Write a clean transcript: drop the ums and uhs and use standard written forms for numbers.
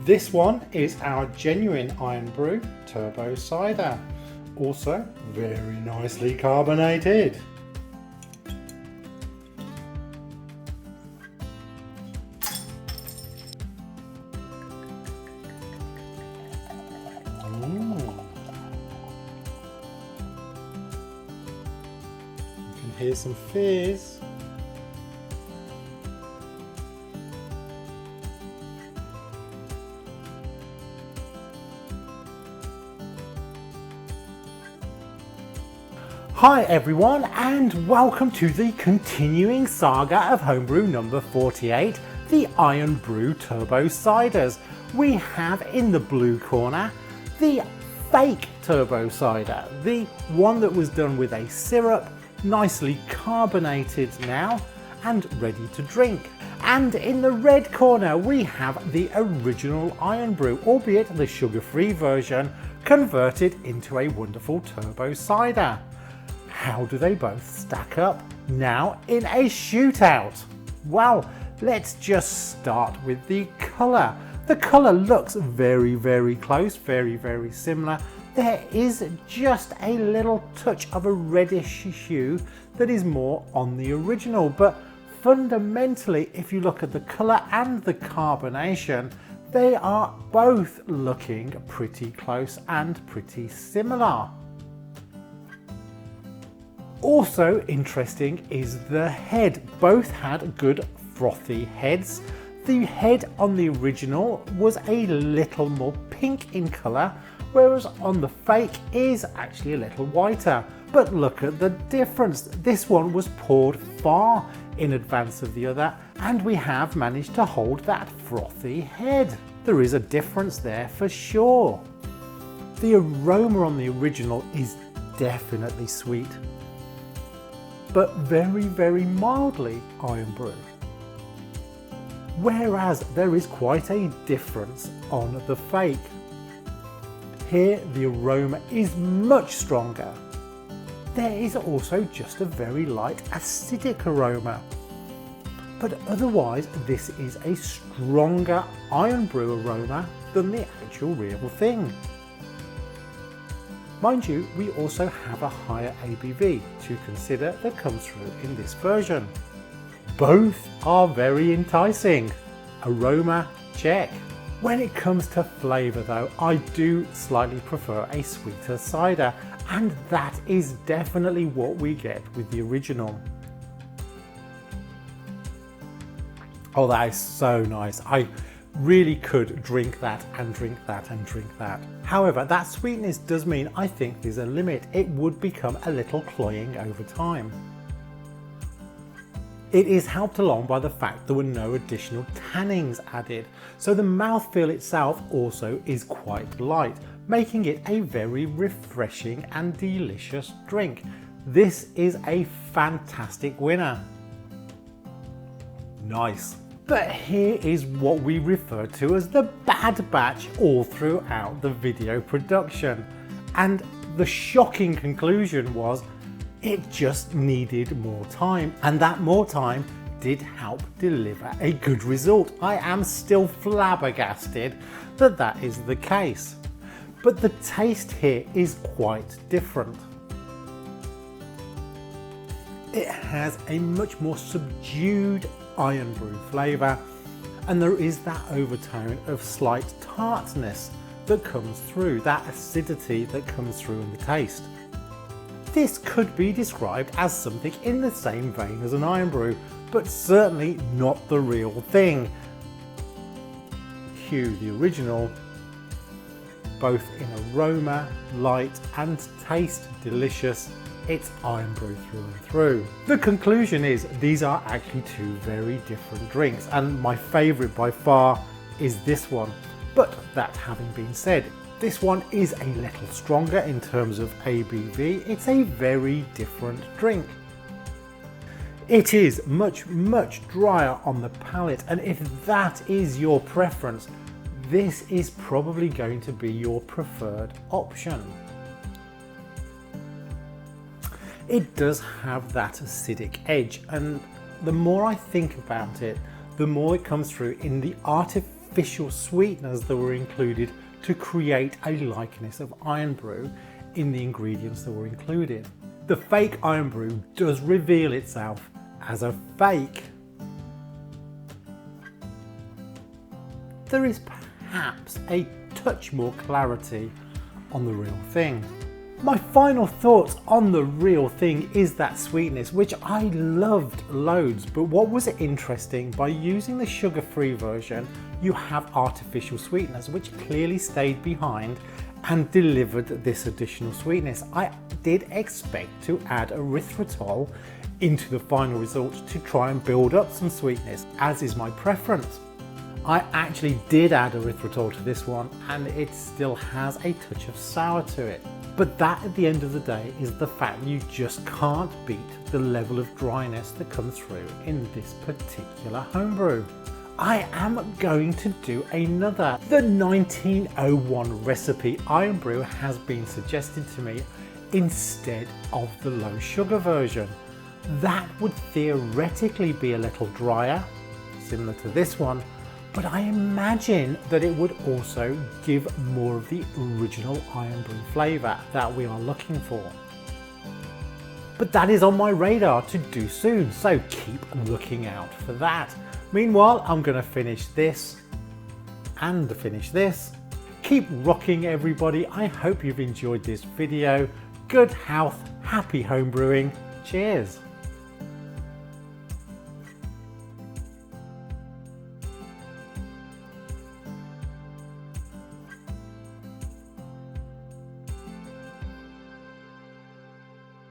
This one is our genuine Irn Bru Turbo Cider, also very nicely carbonated. You can hear some fizz. Hi everyone, and welcome to the continuing saga of homebrew number 48, the Irn Bru Turbo Ciders. We have in the blue corner the fake Turbo Cider, the one that was done with a syrup, nicely carbonated now and ready to drink. And in the red corner we have the original Irn Bru, albeit the sugar-free version, converted into a wonderful Turbo Cider. How do they both stack up now in a shootout? Well, let's just start with the colour. The colour looks very close, very similar. There is just a little touch of a reddish hue that is more on the original, but fundamentally, if you look at the colour and the carbonation, they are both looking pretty close and pretty similar. Also interesting is the head. Both had good frothy heads. The head on the original was a little more pink in colour, whereas on the fake is actually a little whiter. But look at the difference. This one was poured far in advance of the other, and we have managed to hold that frothy head. There is a difference there for sure. The aroma on the original is definitely sweet, but very mildly Irn Bru. Whereas there is quite a difference on the fake. Here the aroma is much stronger. There is also just a very light acidic aroma. But otherwise this is a stronger Irn Bru aroma than the actual real thing. Mind you, we also have a higher ABV to consider that comes through in this version. Both are very enticing. Aroma, check. When it comes to flavour though, I do slightly prefer a sweeter cider, and that is definitely what we get with the original. Oh, that is so nice. I really could drink that and drink that and drink that. However, that sweetness does mean I think there's a limit. It would become a little cloying over time. It is helped along by the fact there were no additional tannins added, so the mouthfeel itself also is quite light, making it a very refreshing and delicious drink. This is a fantastic winner. Nice. But here is what we refer to as the bad batch all throughout the video production. And the shocking conclusion was it just needed more time, and that more time did help deliver a good result. I am still flabbergasted that that is the case. But the taste here is quite different. It has a much more subdued Irn Bru flavour, and there is that overtone of slight tartness that comes through, that acidity that comes through in the taste. This could be described as something in the same vein as an Irn Bru, but certainly not the real thing. Cue the original, both in aroma, light and taste delicious. It's Irn Bru through and through. The conclusion is these are actually two very different drinks, and my favourite by far is this one. But that having been said, this one is a little stronger in terms of ABV. It's a very different drink. It is much drier on the palate, and if that is your preference, this is probably going to be your preferred option. It does have that acidic edge, and the more I think about it, the more it comes through in the artificial sweeteners that were included to create a likeness of Irn Bru in the ingredients that were included. The fake Irn Bru does reveal itself as a fake. There is perhaps a touch more clarity on the real thing. My final thoughts on the real thing is that sweetness, which I loved loads, but what was interesting, by using the sugar-free version, you have artificial sweeteners which clearly stayed behind and delivered this additional sweetness. I did expect to add erythritol into the final result to try and build up some sweetness, as is my preference. I actually did add erythritol to this one and it still has a touch of sour to it. But that at the end of the day is the fact you just can't beat the level of dryness that comes through in this particular homebrew. I am going to do another. The 1901 recipe Irn Bru has been suggested to me instead of the low sugar version. That would theoretically be a little drier, similar to this one, but I imagine that it would also give more of the original Irn Bru flavour that we are looking for. But that is on my radar to do soon, so keep looking out for that. Meanwhile, I'm going to finish this and finish this. Keep rocking, everybody. I hope you've enjoyed this video. Good health, happy homebrewing. Cheers.